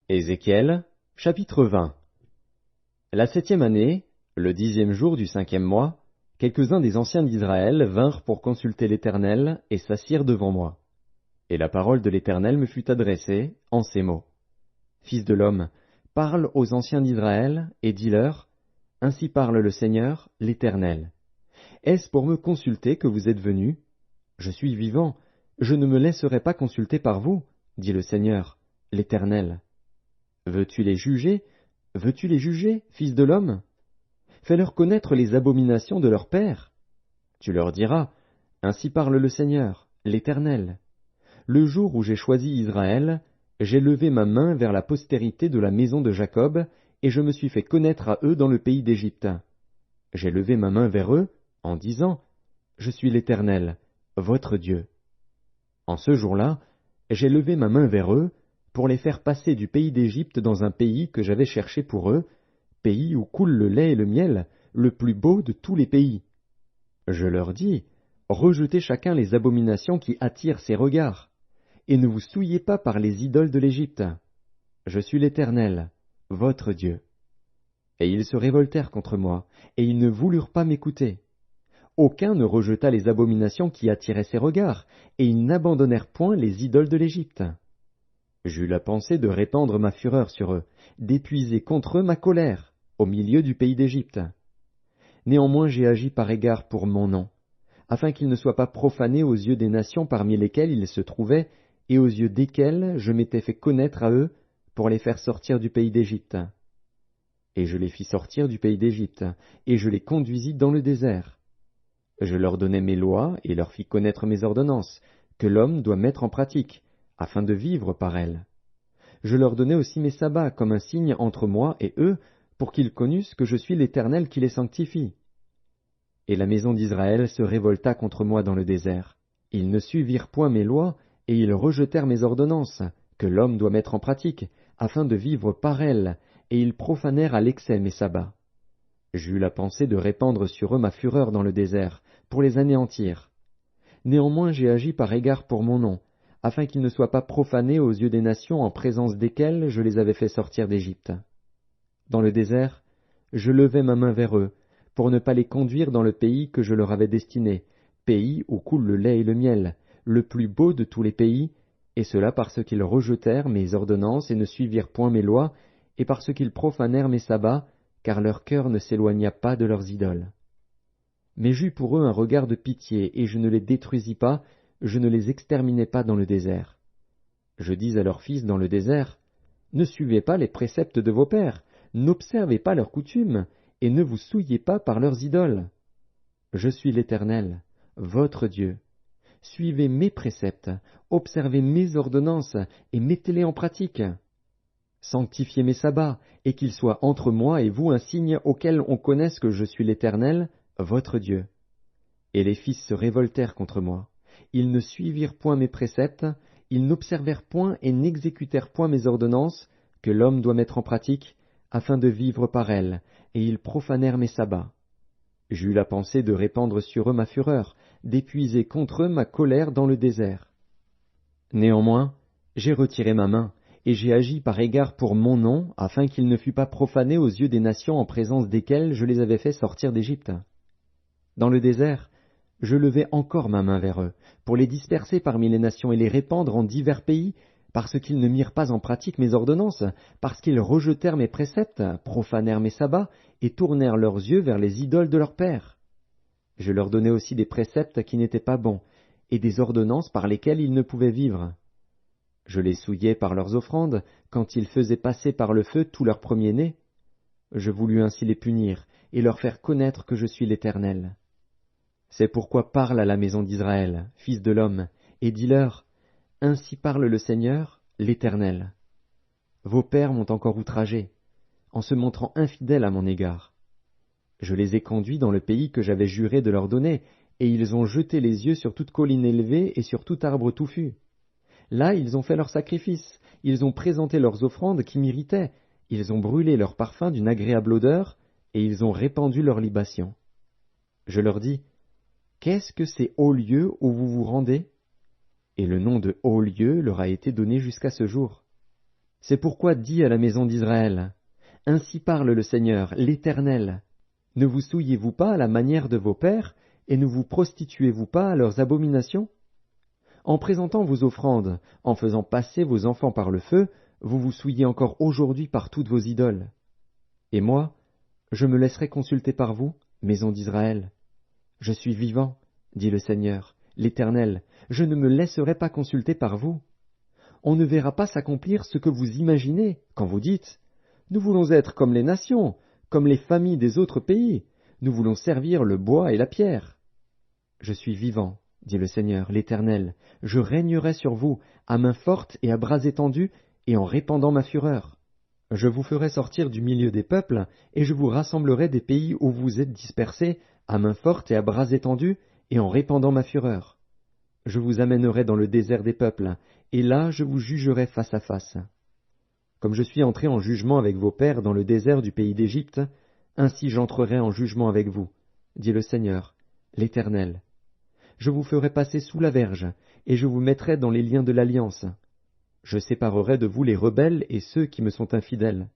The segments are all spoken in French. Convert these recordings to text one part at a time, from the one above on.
Ézéchiel, chapitre 20. La 7e année, le 10e jour du 5e mois, quelques-uns des anciens d'Israël vinrent pour consulter l'Éternel et s'assirent devant moi. Et la parole de l'Éternel me fut adressée en ces mots. Fils de l'homme, parle aux anciens d'Israël et dis-leur, Ainsi parle le Seigneur, l'Éternel. Est-ce pour me consulter que vous êtes venus? Je suis vivant, je ne me laisserai pas consulter par vous, dit le Seigneur, l'Éternel. Veux-tu les juger? Veux-tu les juger, fils de l'homme? Fais-leur connaître les abominations de leur père. Tu leur diras, Ainsi parle le Seigneur, l'Éternel. Le jour où j'ai choisi Israël, j'ai levé ma main vers la postérité de la maison de Jacob, et je me suis fait connaître à eux dans le pays d'Égypte. J'ai levé ma main vers eux, en disant, Je suis l'Éternel, votre Dieu. En ce jour-là, j'ai levé ma main vers eux, pour les faire passer du pays d'Égypte dans un pays que j'avais cherché pour eux, pays où coule le lait et le miel, le plus beau de tous les pays. Je leur dis, Rejetez chacun les abominations qui attirent ses regards, et ne vous souillez pas par les idoles de l'Égypte. Je suis l'Éternel, votre Dieu. Et ils se révoltèrent contre moi, et ils ne voulurent pas m'écouter. Aucun ne rejeta les abominations qui attiraient ses regards, et ils n'abandonnèrent point les idoles de l'Égypte. J'eus la pensée de répandre ma fureur sur eux, d'épuiser contre eux ma colère, au milieu du pays d'Égypte. Néanmoins j'ai agi par égard pour mon nom, afin qu'il ne soit pas profané aux yeux des nations parmi lesquelles ils se trouvaient, et aux yeux desquelles je m'étais fait connaître à eux, pour les faire sortir du pays d'Égypte. Et je les fis sortir du pays d'Égypte, et je les conduisis dans le désert. Je leur donnai mes lois, et leur fis connaître mes ordonnances, que l'homme doit mettre en pratique, afin de vivre par elles. Je leur donnai aussi mes sabbats comme un signe entre moi et eux, pour qu'ils connussent que je suis l'Éternel qui les sanctifie. Et la maison d'Israël se révolta contre moi dans le désert. Ils ne suivirent point mes lois, et ils rejetèrent mes ordonnances, que l'homme doit mettre en pratique, afin de vivre par elles, et ils profanèrent à l'excès mes sabbats. J'eus la pensée de répandre sur eux ma fureur dans le désert, pour les anéantir. Néanmoins j'ai agi par égard pour mon nom, afin qu'ils ne soient pas profanés aux yeux des nations en présence desquelles je les avais fait sortir d'Égypte. Dans le désert, je levai ma main vers eux, pour ne pas les conduire dans le pays que je leur avais destiné, pays où coule le lait et le miel, le plus beau de tous les pays, et cela parce qu'ils rejetèrent mes ordonnances et ne suivirent point mes lois, et parce qu'ils profanèrent mes sabbats, car leur cœur ne s'éloigna pas de leurs idoles. Mais j'eus pour eux un regard de pitié, et je ne les détruisis pas, je ne les exterminai pas dans le désert. Je dis à leurs fils dans le désert, Ne suivez pas les préceptes de vos pères, n'observez pas leurs coutumes, et ne vous souillez pas par leurs idoles. Je suis l'Éternel, votre Dieu. Suivez mes préceptes, observez mes ordonnances, et mettez-les en pratique. Sanctifiez mes sabbats, et qu'ils soient entre moi et vous un signe auquel on connaisse que je suis l'Éternel, votre Dieu. Et les fils se révoltèrent contre moi. Ils ne suivirent point mes préceptes, ils n'observèrent point et n'exécutèrent point mes ordonnances, que l'homme doit mettre en pratique, afin de vivre par elles, et ils profanèrent mes sabbats. J'eus la pensée de répandre sur eux ma fureur, d'épuiser contre eux ma colère dans le désert. Néanmoins, j'ai retiré ma main, et j'ai agi par égard pour mon nom, afin qu'il ne fût pas profané aux yeux des nations en présence desquelles je les avais fait sortir d'Égypte. Dans le désert, je levai encore ma main vers eux, pour les disperser parmi les nations et les répandre en divers pays, parce qu'ils ne mirent pas en pratique mes ordonnances, parce qu'ils rejetèrent mes préceptes, profanèrent mes sabbats, et tournèrent leurs yeux vers les idoles de leurs pères. Je leur donnai aussi des préceptes qui n'étaient pas bons, et des ordonnances par lesquelles ils ne pouvaient vivre. Je les souillai par leurs offrandes, quand ils faisaient passer par le feu tous leurs premiers-nés. Je voulus ainsi les punir, et leur faire connaître que je suis l'Éternel. C'est pourquoi parle à la maison d'Israël, fils de l'homme, et dis-leur, Ainsi parle le Seigneur, l'Éternel. Vos pères m'ont encore outragé, en se montrant infidèles à mon égard. Je les ai conduits dans le pays que j'avais juré de leur donner, et ils ont jeté les yeux sur toute colline élevée et sur tout arbre touffu. Là ils ont fait leurs sacrifices, ils ont présenté leurs offrandes qui m'irritaient, ils ont brûlé leurs parfums d'une agréable odeur, et ils ont répandu leurs libations. Je leur dis, Qu'est-ce que ces hauts lieux où vous vous rendez? Et le nom de hauts lieux leur a été donné jusqu'à ce jour. C'est pourquoi dis à la maison d'Israël, Ainsi parle le Seigneur, l'Éternel. Ne vous souillez-vous pas à la manière de vos pères, et ne vous prostituez-vous pas à leurs abominations? En présentant vos offrandes, en faisant passer vos enfants par le feu, vous vous souillez encore aujourd'hui par toutes vos idoles. Et moi, je me laisserai consulter par vous, maison d'Israël. Je suis vivant, dit le Seigneur, l'Éternel, je ne me laisserai pas consulter par vous. On ne verra pas s'accomplir ce que vous imaginez quand vous dites « Nous voulons être comme les nations, comme les familles des autres pays, nous voulons servir le bois et la pierre. » Je suis vivant, dit le Seigneur, l'Éternel, je régnerai sur vous, à main forte et à bras étendus, et en répandant ma fureur. Je vous ferai sortir du milieu des peuples, et je vous rassemblerai des pays où vous êtes dispersés, à main forte et à bras étendus, et en répandant ma fureur. Je vous amènerai dans le désert des peuples, et là je vous jugerai face à face. Comme je suis entré en jugement avec vos pères dans le désert du pays d'Égypte, ainsi j'entrerai en jugement avec vous, dit le Seigneur, l'Éternel. Je vous ferai passer sous la verge, et je vous mettrai dans les liens de l'alliance. Je séparerai de vous les rebelles et ceux qui me sont infidèles.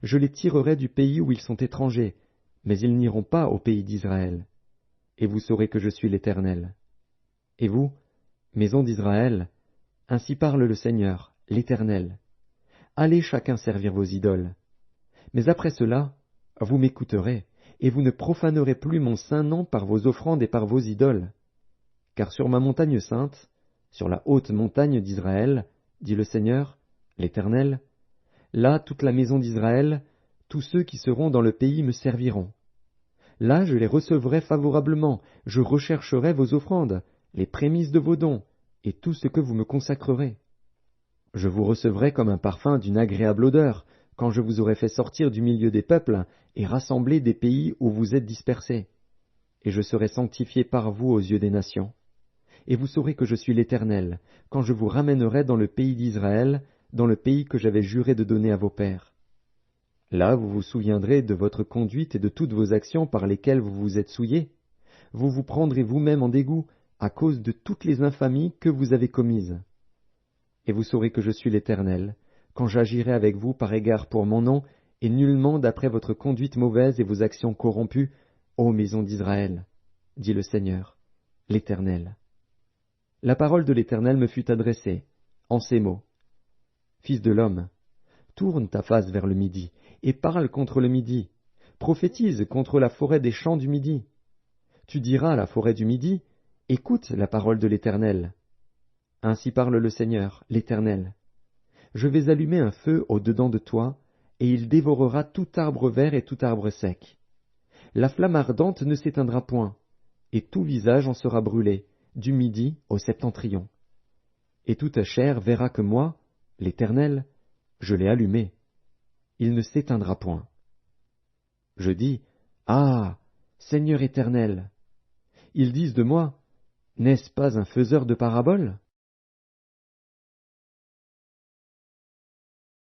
Je les tirerai du pays où ils sont étrangers, mais ils n'iront pas au pays d'Israël. Et vous saurez que je suis l'Éternel. Et vous, maison d'Israël, ainsi parle le Seigneur, l'Éternel. Allez chacun servir vos idoles. Mais après cela, vous m'écouterez, et vous ne profanerez plus mon saint nom par vos offrandes et par vos idoles. Car sur ma montagne sainte, sur la haute montagne d'Israël, dit le Seigneur, l'Éternel, là toute la maison d'Israël, tous ceux qui seront dans le pays me serviront. Là je les recevrai favorablement, je rechercherai vos offrandes, les prémices de vos dons, et tout ce que vous me consacrerez. Je vous recevrai comme un parfum d'une agréable odeur, quand je vous aurai fait sortir du milieu des peuples et rassembler des pays où vous êtes dispersés. Et je serai sanctifié par vous aux yeux des nations. Et vous saurez que je suis l'Éternel, quand je vous ramènerai dans le pays d'Israël, dans le pays que j'avais juré de donner à vos pères. Là vous vous souviendrez de votre conduite et de toutes vos actions par lesquelles vous vous êtes souillés. Vous vous prendrez vous-même en dégoût à cause de toutes les infamies que vous avez commises. Et vous saurez que je suis l'Éternel, quand j'agirai avec vous par égard pour mon nom, et nullement d'après votre conduite mauvaise et vos actions corrompues, ô maison d'Israël, dit le Seigneur, l'Éternel. La parole de l'Éternel me fut adressée, en ces mots. Fils de l'homme, tourne ta face vers le midi, et parle contre le midi, prophétise contre la forêt des champs du midi. Tu diras à la forêt du midi, écoute la parole de l'Éternel. Ainsi parle le Seigneur, l'Éternel. Je vais allumer un feu au-dedans de toi, et il dévorera tout arbre vert et tout arbre sec. La flamme ardente ne s'éteindra point, et tout visage en sera brûlé, du midi au septentrion. Et toute chair verra que moi, l'Éternel, je l'ai allumé. Il ne s'éteindra point. Je dis, Ah, Seigneur éternel! Ils disent de moi, N'est-ce pas un faiseur de paraboles?